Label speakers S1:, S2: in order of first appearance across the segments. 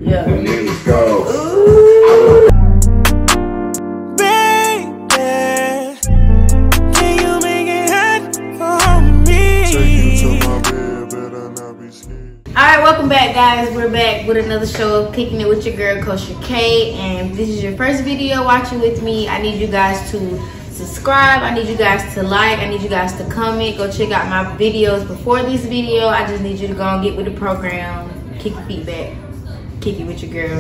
S1: Yeah.
S2: Let's go.
S1: Ooh.
S3: Baby, can you make it happen for me?
S2: Take you to my bed, better not be scared.
S1: Alright, welcome back, guys. We're back with another show of Kicking It with your girl, KosherK. And if this is your first video watching with me, I need you guys to subscribe. I need you guys to like. I need you guys to comment. Go check out my videos before this video. I just need you to go and get with the program. Kick your feet back. Kick it with your girl.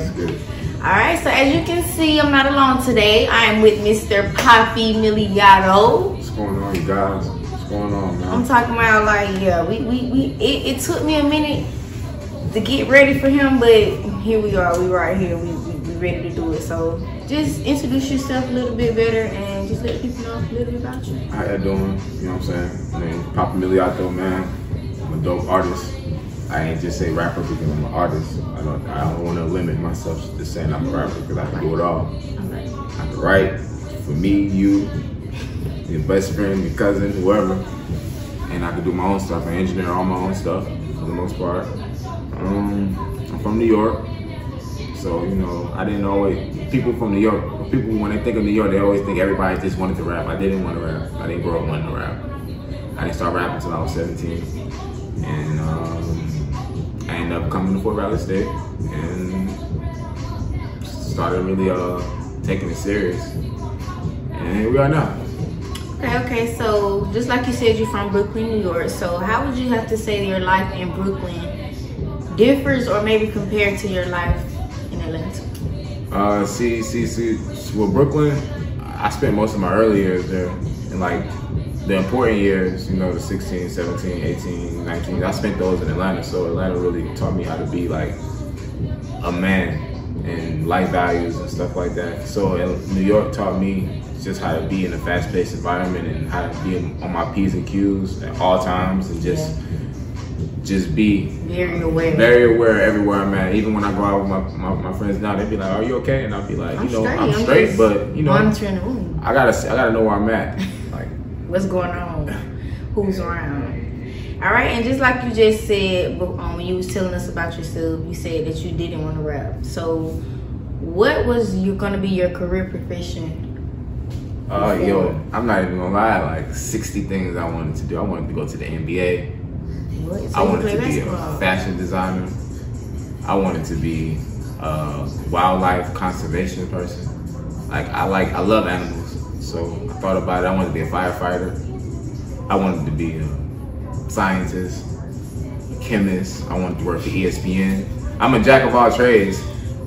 S1: Alright, so as you can see, I'm not alone today. I am with Mr. Poppy Milliato.
S2: What's going on, you guys? What's going on, man?
S1: I'm talking about, like, yeah, it took me a minute to get ready for him, but here we are. We right here. We ready to do it. So just introduce yourself a little bit better and just let people know a little bit about you.
S2: How you doing? You know what I'm saying? My name's Poppy Milliato, man. I'm a dope artist. I ain't just say rapper because I'm an artist. I don't want to limit myself to just saying I'm a rapper because I can do it all. I can write for me, you, your best friend, your cousin, whoever. And I can do my own stuff. I engineer all my own stuff for the most part. I'm from New York. So, you know, I didn't always, people from New York, people when they think of New York, they always think everybody just wanted to rap. I didn't want to rap. I didn't grow up wanting to rap. I didn't start rapping until I was 17. And I ended up coming to Fort Valley State and started really taking it serious. And here we are now.
S1: Okay, so just like you said, you're from Brooklyn, New York. So how would you have to say your life in Brooklyn differs or maybe compared to your life in Atlanta?
S2: Well, Brooklyn, I spent most of my early years there. And like the important years, you know, the 16, 17, 18, 19, I spent those in Atlanta. So Atlanta really taught me how to be like a man and life values and stuff like that. So New York taught me just how to be in a fast-paced environment and how to be on my P's and Q's at all times and just be
S1: very aware
S2: everywhere I'm at. Even when I go out with my friends now, they be like, "Are you okay?" And I'll be like, "You know, I'm straight, but you know,
S1: monitoring the room.
S2: I gotta know where I'm at." Like,
S1: what's going on? Who's around? All right, and just like you just said, when you was telling us about yourself, you said that you didn't want to rap. So, what was gonna be your career profession?
S2: Yo, I'm not even gonna lie. Like 60 things I wanted to do. I wanted to go to the NBA.
S1: What? So
S2: I wanted to be a fashion designer. I wanted to be a wildlife conservation person. I love animals. So I thought about it. I wanted to be a firefighter. I wanted to be a scientist, a chemist. I wanted to work for ESPN. I'm a jack of all trades.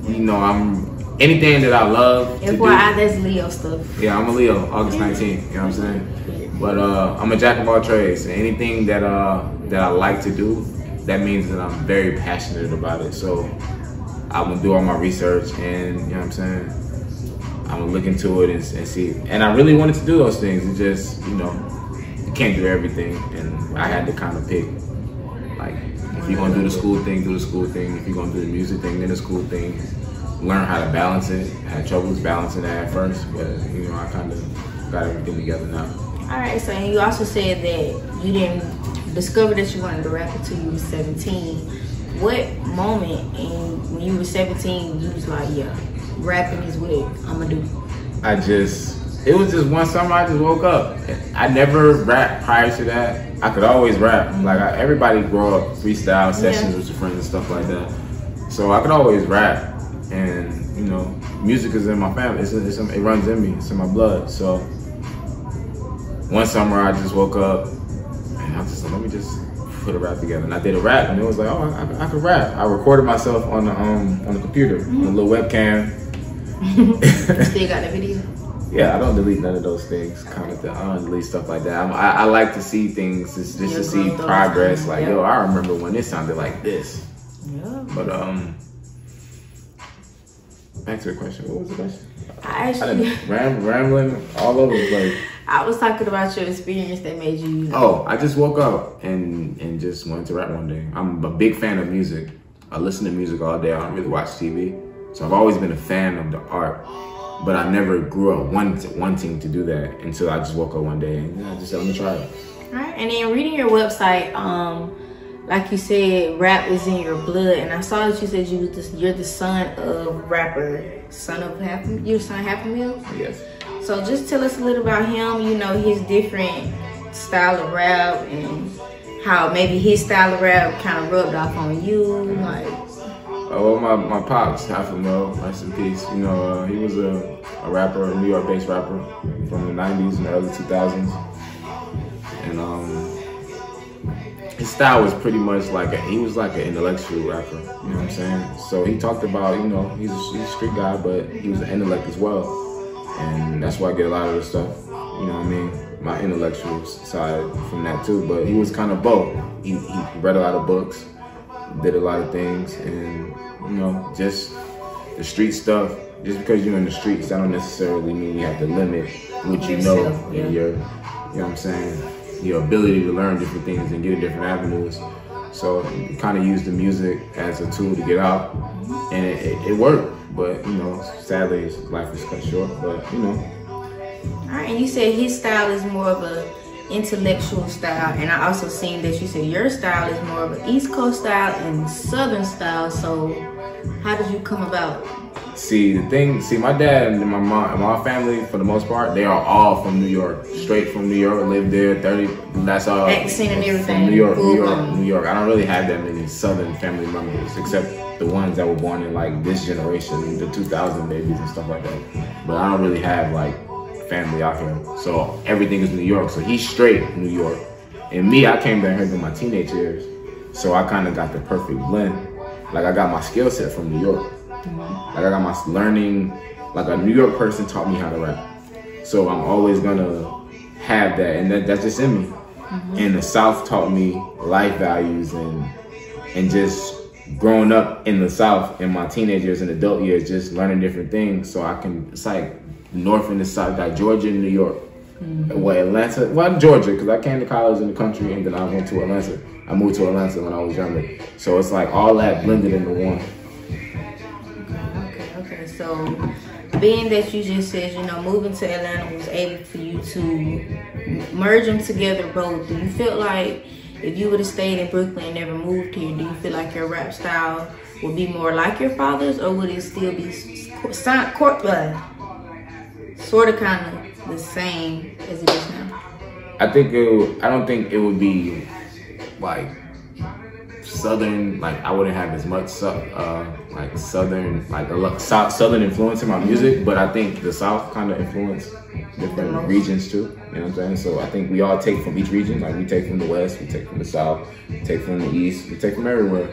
S2: You know, I'm anything that I love to do.
S1: That's Leo stuff.
S2: Yeah, I'm a Leo, August 19th. You know what I'm saying? But I'm a jack of all trades. And anything that I like to do, that means that I'm very passionate about it. So I'm gonna do all my research and, you know what I'm saying? I'm gonna look into it and see. And I really wanted to do those things. It just, you know, you can't do everything. And I had to kind of pick, like, if you're gonna do the school thing, do the school thing. If you're gonna do the music thing, then the school thing. Learn how to balance it. I had troubles balancing that at first, but, you know, I kind of got everything together now.
S1: All right, so and you also said that you didn't discover that you wanted to rap until you were 17. What moment when you were 17 you was like, yeah, rapping is what I'm gonna do? It was just one summer I just woke up. I never rapped prior to that. I could always rap. Like everybody grow up freestyle sessions with your friends and stuff like that. So I could always rap. And you know, music is in my family. It runs in me. It's in my blood. So one summer I just woke up and I was just like, let me just put a rap together. And I did a rap, and it was like, oh, I could rap. I recorded myself on the computer, on a little webcam. Still got the video?
S2: Yeah, I don't delete none of those things. I don't delete stuff like that. I like to see things just to see progress. Like, yo, I remember when it sounded like this.
S1: Yeah.
S2: But back to the question. What was the question?
S1: I actually
S2: rambling all over the place.
S1: I was talking about your experience that made you.
S2: Oh, I just woke up and just wanted to rap one day. I'm a big fan of music. I listen to music all day. I don't really watch TV. So I've always been a fan of the art, but I never grew up wanting to do that until I just woke up one day and I just said, let me try it.
S1: All right, and then reading your website, like you said, rap is in your blood, and I saw that you said you're the son of rapper, son of your son Half a Mill.
S2: Yes.
S1: So just tell us a little about him. You know, his different style of rap and how maybe his style of rap kind of rubbed off on you, like.
S2: Oh, my pops, Half a Mill, rest in peace. You know, he was a rapper, a New York-based rapper from the 90s and the early 2000s. And his style was pretty much like he was like an intellectual rapper, you know what I'm saying? So he talked about, you know, he's a street guy, but he was an intellect as well. And that's why I get a lot of the stuff, you know what I mean? My intellectual side from that too, but he was kind of both. He read a lot of books, did a lot of things, and you know, just the street stuff. Just because you're in the streets, that don't necessarily mean you have to limit what you know and your, you know what I'm saying, your ability to learn different things and get in different avenues. So you kind of use the music as a tool to get out, and it worked. But you know, sadly, his life was cut short. But you know.
S1: All right, and you said his style is more of a intellectual style, and I also seen that you said your style is more of an East Coast style and Southern style. So how did you come about?
S2: See, my dad and my mom and my family, for the most part, they are all from New York, straight from New York, lived there, that's all.
S1: Accent and everything.
S2: From New York. I don't really have that many Southern family members, except the ones that were born in like this generation, the 2000 babies and stuff like that. But I don't really have like family out here, so everything is New York. So he's straight New York, and me, I came down here in my teenage years, so I kind of got the perfect blend. Like I got my skill set from New York, like I got my learning. Like a New York person taught me how to rap, so I'm always gonna have that, and that's just in me. And the South taught me life values and just growing up in the South in my teenage years and adult years, just learning different things, so I can. It's like North and the South, like Georgia and New York. Atlanta, well, Georgia, because I came to college in the country and then I went to Atlanta. I moved to Atlanta when I was younger. So it's like all that blended into one.
S1: Okay. So being that you just said, you know, moving to Atlanta was able for you to merge them together both, do you feel like if you would have stayed in Brooklyn and never moved here, do you feel like your rap style would be more like your father's, or would it still be sort of kind of the same as it is now?
S2: I don't think it would be like Southern, like I wouldn't have as much like Southern, like a Southern influence in my music, but I think the South kind of influence different regions too, you know what I'm saying? So I think we all take from each region, like we take from the West, we take from the South, we take from the East, we take from everywhere.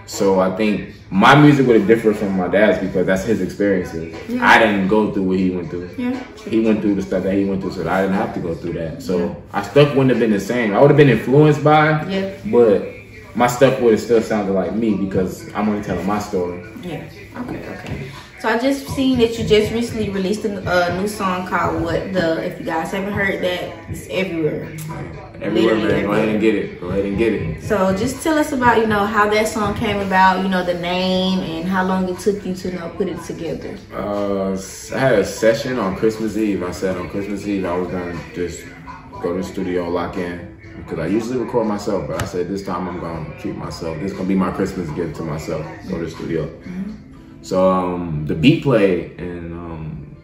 S2: So I think my music would have differed from my dad's because that's his experiences. Yeah. I didn't go through what he went through. Yeah. He went through the stuff that he went through, so I didn't have to go through that. So our stuff wouldn't have been the same. I would have been influenced by, but my stuff would have still sounded like me because I'm only telling my story. Yeah.
S1: Okay. So I just seen that you just recently released a new song called What The. If you guys haven't heard that, it's everywhere.
S2: Everywhere, man. Go ahead and get it.
S1: So just tell us about, you know, how that song came about, you know, the name, and how long it took you to, you know, put it together.
S2: I had a session on Christmas Eve. I said on Christmas Eve I was gonna just go to the studio, lock in, because I usually record myself, but I said this time I'm gonna treat myself. This is gonna be my Christmas gift to myself. Go to the studio. So the beat played, and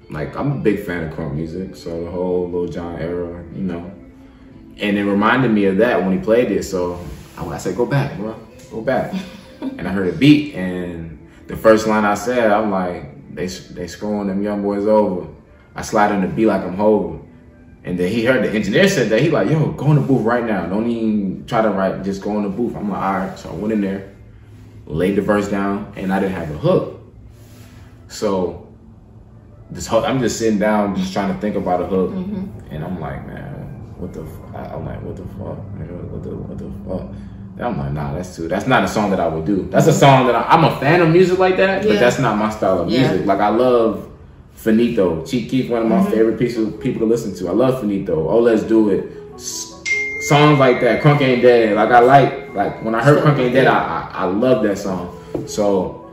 S2: like I'm a big fan of crunk music, so the whole Lil Jon era, you know. And it reminded me of that when he played it, so I said, go back, bro, go back. And I heard a beat, and the first line I said, I'm like, they screwing them young boys over. I slide on the beat like I'm holding. And then he heard the engineer said that, he like, yo, go in the booth right now. Don't even try to write, just go in the booth. I'm like, all right. So I went in there, laid the verse down, and I didn't have a hook. So this hook, I'm just sitting down, just trying to think about a hook. And I'm like, man, what the fuck? I'm like, what the fuck? What the fuck? And I'm like, nah, that's not a song that I would do. That's a song that I'm a fan of music like that, but that's not my style of music. Like I love Finito, Chief Keef, one of my favorite people to listen to. I love Finito. Oh, Let's Do It. Songs like that. Crunk Ain't Dead. Like I like when I heard Crunk Ain't Dead, I love that song. So,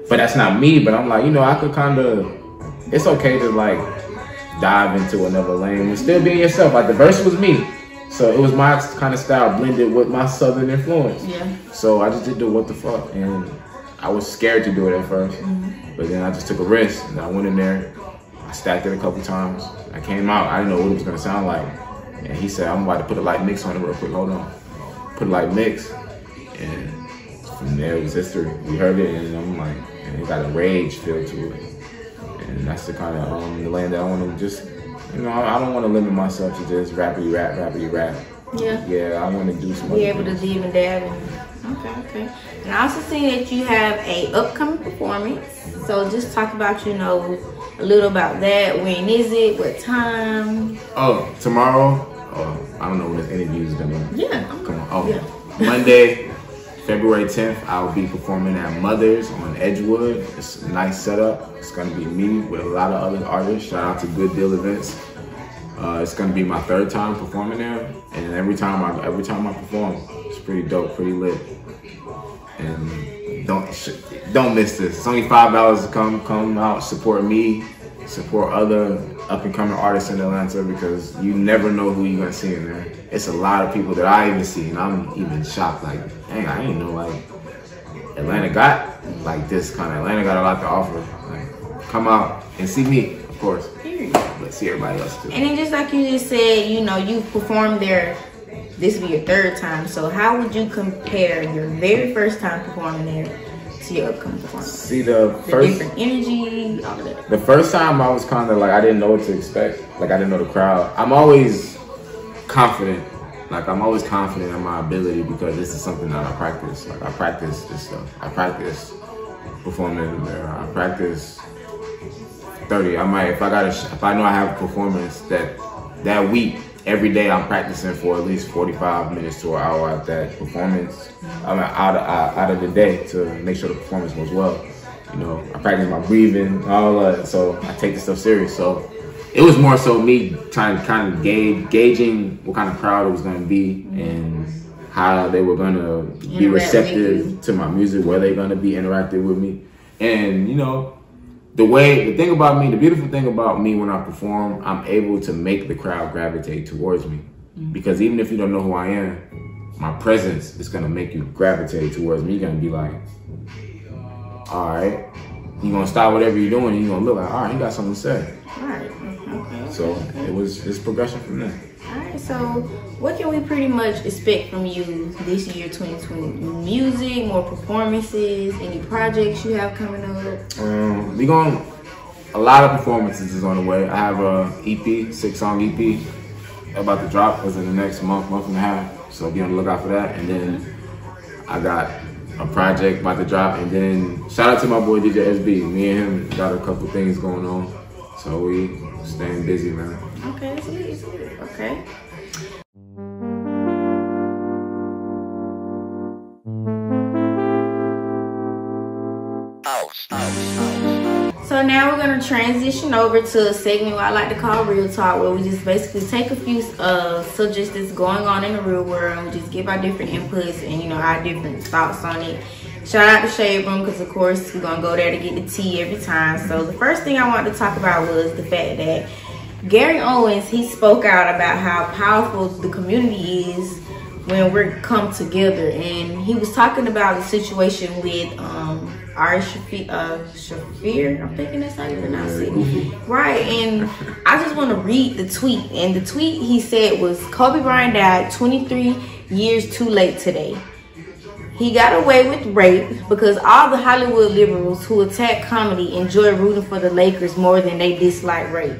S2: but that's not me. But I'm like, you know, I could kind of. It's okay to like dive into another lane and still being yourself. Like the verse was me, So it was my kind of style blended with my Southern influence.
S1: Yeah.
S2: So I just did the what the fuck, and I was scared to do it at first, but then I just took a risk, and I went in there. I stacked it a couple times. I came out. I didn't know what it was gonna sound like, and he said, "I'm about to put a light mix on it real quick. Hold on." Put a light mix, and from there it was history. We heard it, and I'm like, and it got a rage feel to it, and that's the kind of the lane that I want to just. You know, I don't want to limit myself to just rappity rap.
S1: Yeah.
S2: Yeah, I want to do some.
S1: Be able to dib and dab. Okay. And I also see that you have a upcoming performance. So just talk about, you know, a little about that. When is it? What time?
S2: Oh, tomorrow. I don't know when this interview is gonna.
S1: Yeah.
S2: Come on. Oh,
S1: yeah.
S2: Monday, February 10th. I'll be performing at Mother's on Edgewood. It's a nice setup. It's gonna be me with a lot of other artists. Shout out to Good Deal Events. It's gonna be my 3rd time performing there, and every time I perform, it's pretty dope, pretty lit. And don't miss this. It's only $5 to come out, support me, support other up and coming artists in Atlanta, because you never know who you're gonna see in there. It's a lot of people that I even see, and I'm even shocked. Like, dang, I didn't know like Atlanta got like this kind of. Atlanta got a lot to offer. Like, come out and see me, of course. But see everybody else too.
S1: And then just like you just said, you know, you performed there. This will be your 3rd time. So how would you compare your very first time performing there to your upcoming performance?
S2: See the
S1: different energy, all of that.
S2: The first time I was kind of like I didn't know what to expect. Like I didn't know the crowd. I'm always confident. Like I'm always confident in my ability because this is something that I practice. Like I practice this stuff. I practice performing in the mirror. I practice 30. I might, if I know I have a performance that week, every day I'm practicing for at least 45 minutes to an hour at that performance. I'm out of the day to make sure the performance goes well. You know, I practice my breathing, all that. So I take this stuff serious. So it was more so me trying to kind of gauging what kind of crowd it was going to be and how they were going to be receptive to my music, where they're going to be interactive with me. And, you know, the thing about me, the beautiful thing about me when I perform, I'm able to make the crowd gravitate towards me. Because even if you don't know who I am, my presence is gonna make you gravitate towards me. You're gonna be like, all right. You're gonna stop whatever you're doing and you're gonna look like, all right, he got something to say.
S1: All right, okay.
S2: So it's progression from there.
S1: All right, so what can we pretty much expect from you this year, 2020? Music, more performances, any projects you have coming up?
S2: A lot of performances is on the way. I have a EP, 6-song EP about to drop within the next month and a half. So be on the lookout for that. And then I got a project about to drop. And then shout out to my boy DJ SB. Me and him got a couple things going on. So we staying busy, man.
S1: Okay, it's good. Okay. So now we're going to transition over to a segment what I like to call Real Talk, where we just basically take a few subjects that's going on in the real world and we just give our different inputs and, you know, our different thoughts on it. Shout out to Shade Room because, of course, we're going to go there to get the tea every time. So the first thing I wanted to talk about was the fact that Gary Owens, he spoke out about how powerful the community is when we come together. And he was talking about the situation with Ari Shaffir, I'm thinking that's how you pronounce it. Right, and I just want to read the tweet. And the tweet he said was, Kobe Bryant died 23 years too late today. He got away with rape because all the Hollywood liberals who attack comedy enjoy rooting for the Lakers more than they dislike rape.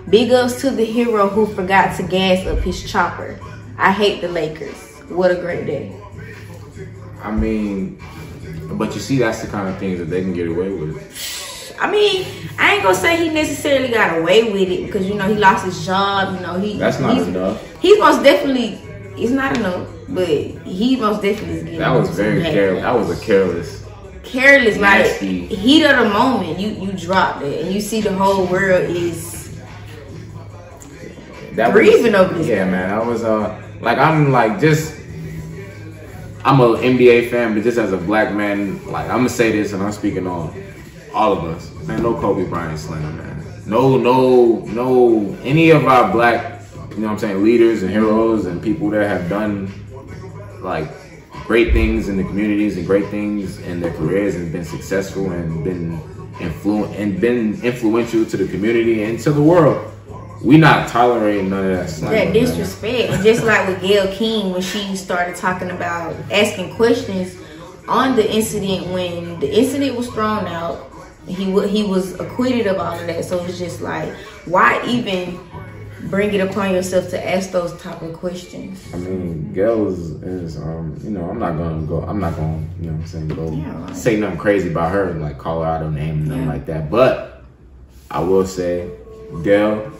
S1: Big ups to the hero who forgot to gas up his chopper. I hate the Lakers. What a great day.
S2: I mean, but you see, that's the kind of things that they can get away with.
S1: I mean, I ain't gonna say he necessarily got away with it because, you know, he lost his job. You know,
S2: that's not enough.
S1: He's most definitely, it's not enough, but he most definitely is getting.
S2: That was very careless. That was a
S1: careless,
S2: nasty.
S1: Like heat of the moment. You dropped it, and you see the whole world is grieving over this.
S2: Yeah, man. I was like, I'm an NBA fan, but just as a black man, like, I'm gonna say this, and I'm speaking on all of us. Man, no Kobe Bryant slander, man. No, any of our black you know what I'm saying, leaders and heroes and people that have done like great things in the communities and great things in their careers and been successful and been influential to the community and to the world. We not tolerating none of that slander.
S1: That disrespect. And just like with Gayle King, when she started talking about asking questions on the incident, when the incident was thrown out, he was acquitted of all of that. So it's just like, why even bring it upon yourself to ask those type of questions?
S2: I mean, Gayle is you know, I'm not gonna, you know what I'm saying, go say nothing crazy about her, like call her out her name, nothing like that. But I will say, Gayle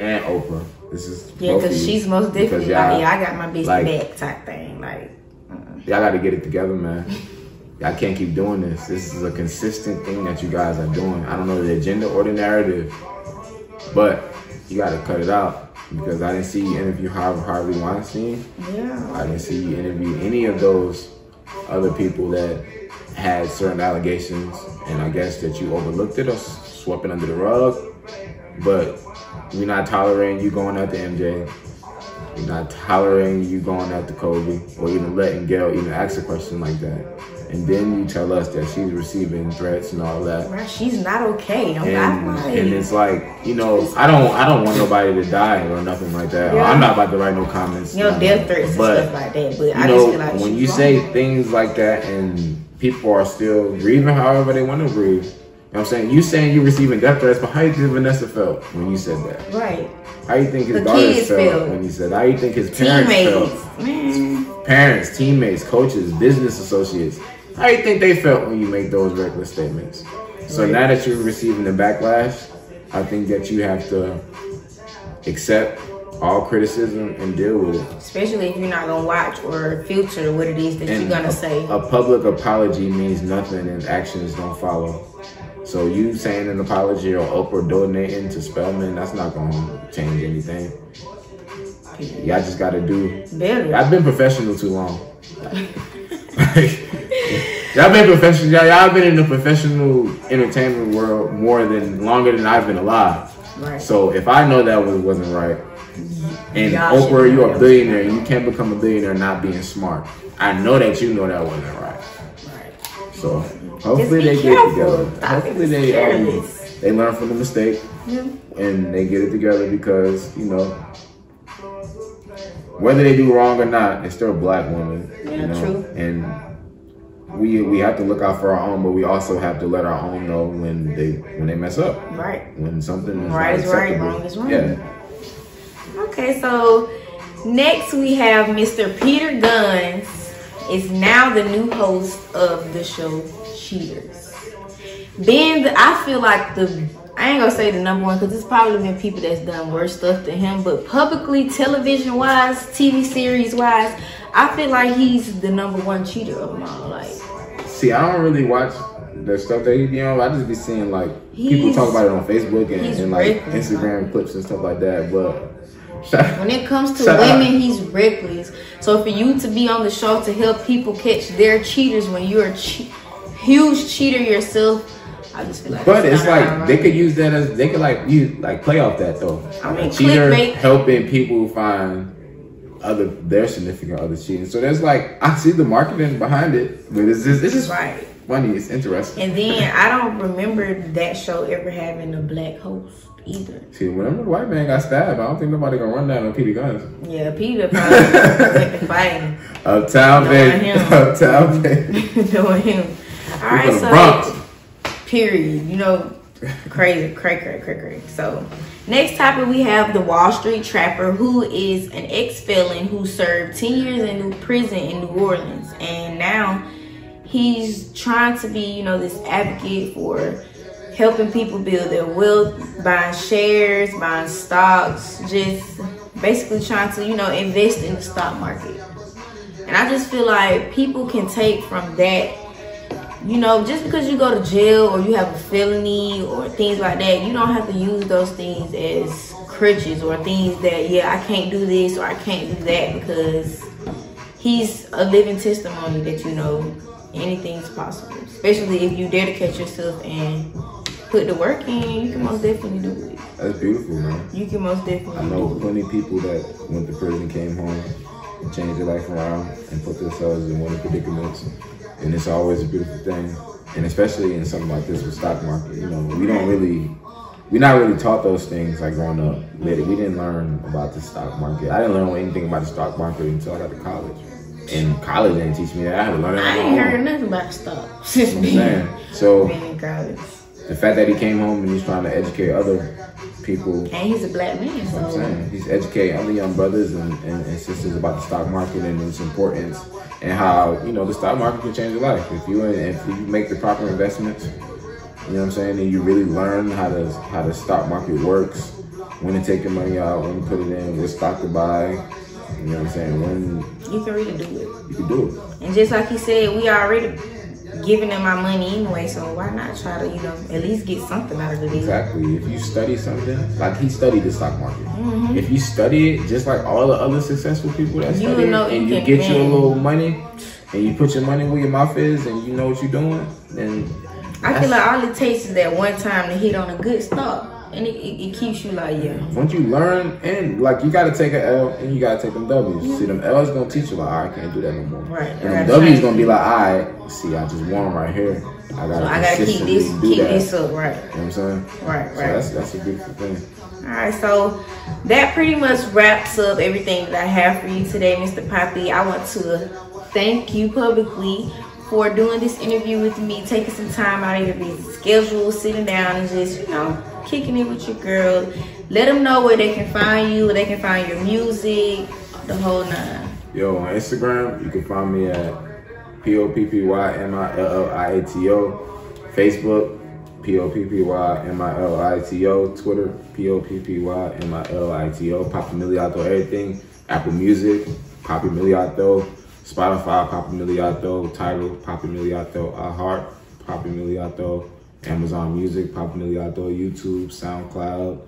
S2: and Oprah, this is
S1: because she's most definitely like, I got my bitch back type thing. Like,
S2: y'all got to get it together, man. Y'all can't keep doing this. This is a consistent thing that you guys are doing. I don't know the agenda or the narrative, but you got to cut it out, because I didn't see you interview Harvey Weinstein.
S1: Yeah.
S2: I didn't see you interview any of those other people that had certain allegations, and I guess that you overlooked it or swept it under the rug. But we're not tolerating you going after MJ. We're not tolerating you going after Kobe, or even letting Gayle even ask a question like that. And then you tell us that she's receiving threats and all that.
S1: Right, she's not okay.
S2: And it's like, you know, I don't want nobody to die or nothing like that.
S1: Yeah.
S2: I'm not about to write no comments.
S1: You know, death threats and stuff like that. But I just feel like
S2: when you say things like that and people are still grieving however they want to grieve, you know what I'm saying? You saying you're receiving death threats, but how you think Vanessa felt when you said that?
S1: Right.
S2: How you think his daughters felt when he said that? How you think his parents felt?
S1: Man.
S2: Parents, teammates, coaches, business associates. How you think they felt when you make those reckless statements? So now that you're receiving the backlash, I think that you have to accept all criticism and deal with it.
S1: Especially if you're not going to watch or filter what it is that you're going to say.
S2: A public apology means nothing and actions don't follow. So you saying an apology or Oprah donating to Spelman, that's not going to change anything. Y'all just got to do better. I've been professional too long. Y'all been professional. Y'all been in the professional entertainment world longer than I've been alive.
S1: Right.
S2: So if I know that wasn't right, and Oprah, you're a billionaire, you can't become a billionaire not being smart. I know that you know that wasn't right. Right. So hopefully they get together. Hopefully they learn from the mistake and they get it together, because you know, whether they do wrong or not, they're still black women.
S1: Yeah,
S2: you know?
S1: true.
S2: And we have to look out for our own, but we also have to let our own know when they mess up.
S1: Right.
S2: When something is
S1: right
S2: not
S1: is right,
S2: acceptable.
S1: wrong is wrong.
S2: Yeah.
S1: Okay, so next we have Mr. Peter Guns is now the new host of the show Cheaters. I feel like I ain't gonna say the number one, because there's probably been people that's done worse stuff than him, but publicly, television wise, TV series wise, I feel like he's the number one cheater of them all. Like,
S2: see, I don't really watch the stuff that he, I just be seeing like people talk about it on Facebook and like Instagram clips and stuff like that. But
S1: when it comes to women, he's reckless. So for you to be on the show to help people catch their cheaters when you're a huge cheater yourself, I just feel like.
S2: But it's like they could use that as they could play off that though.
S1: I mean,
S2: cheater helping people find their significant other cheating. So there's like, I see the marketing behind it, but it's just
S1: right.
S2: Funny. It's interesting.
S1: And then I don't remember that show ever having a black host either.
S2: See, whenever the white man got stabbed, I don't think nobody gonna run down on Peter Guns.
S1: Yeah, Peter probably took the fighting.
S2: Uptown baby. Uptown baby.
S1: Doing him. All right, so
S2: Bronx.
S1: Period. You know, crazy. So next topic, we have the Wall Street Trapper, who is an ex-felon who served 10 years in prison in New Orleans, and now he's trying to be, this advocate for helping people build their wealth, buying shares, buying stocks, just basically trying to, invest in the stock market. And I just feel like people can take from that, just because you go to jail or you have a felony or things like that, you don't have to use those things as crutches or things that, I can't do this or I can't do that, because he's a living testimony that, anything's possible, especially if you dedicate yourself and put the work in, you can most definitely do it.
S2: That's beautiful, man.
S1: You can most definitely
S2: I know plenty of people that went to prison, came home, and changed their life around, and put themselves in one of the predicaments. And it's always a beautiful thing. And especially in something like this with stock market, you know, we're not really taught those things like growing up. We didn't learn about the stock market. I didn't learn anything about the stock market until I got to college. And college didn't teach me that. I had to learn it on my own.
S1: I ain't heard nothing about stock since being
S2: so
S1: in college.
S2: The fact that he came home and he's trying to educate other people.
S1: And he's a black man, so.
S2: I'm saying. He's educating other young brothers and sisters about the stock market and its importance and how, you know, the stock market can change your life. If you make the proper investments, you know what I'm saying, and you really learn how the stock market works, when to take your money out, when to put it in, what stock to buy, you know what I'm saying, when
S1: you can really do it.
S2: You can do it.
S1: And just like he said, we already giving them our money anyway, so why not try to, you know, at least get something out of it?
S2: Exactly. If you study something, like he studied the stock market. If you study it, just like all the other successful people that study it, and you get your little money, and you put your money where your mouth is, and you know what you're doing, then
S1: I feel like all it takes is that one time to hit on a good stock, and it keeps you like, yeah.
S2: Once you learn, and like you gotta take an L, and you gotta take them W's. See, them L's gonna teach you like, I can't do that no more.
S1: Right.
S2: And them W's gonna be like, alright, see, I just won right here. I gotta keep this
S1: up, right?
S2: You know what I'm saying?
S1: Right.
S2: So that's a beautiful thing.
S1: All right, so that pretty much wraps up everything that I have for you today, Mr. Poppy. I want to thank you publicly for doing this interview with me, taking some time out of your busy schedule, sitting down and just, you know, kicking it with your girl. Let them know where they can find you, where they can find your music, the whole nine.
S2: Yo, on Instagram, you can find me at POPPYMILLIATO. Facebook, POPPYMILLIATO. Twitter, POPPYMILLIATO. Poppy Milliato, everything. Apple Music, Poppy Milliato. Spotify, Poppy Milliato. Tidal, Poppy Milliato. iHeart, Poppy Milliato. Amazon Music, Poppy Milliato. YouTube, SoundCloud.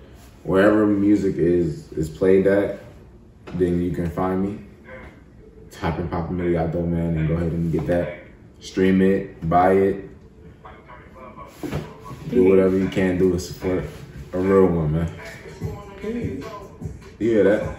S2: Wherever music is played at, then you can find me. Type in Poppy Milliato, man, and go ahead and get that. Stream it, buy it. Do whatever you can do to support a real one, man. You hear that?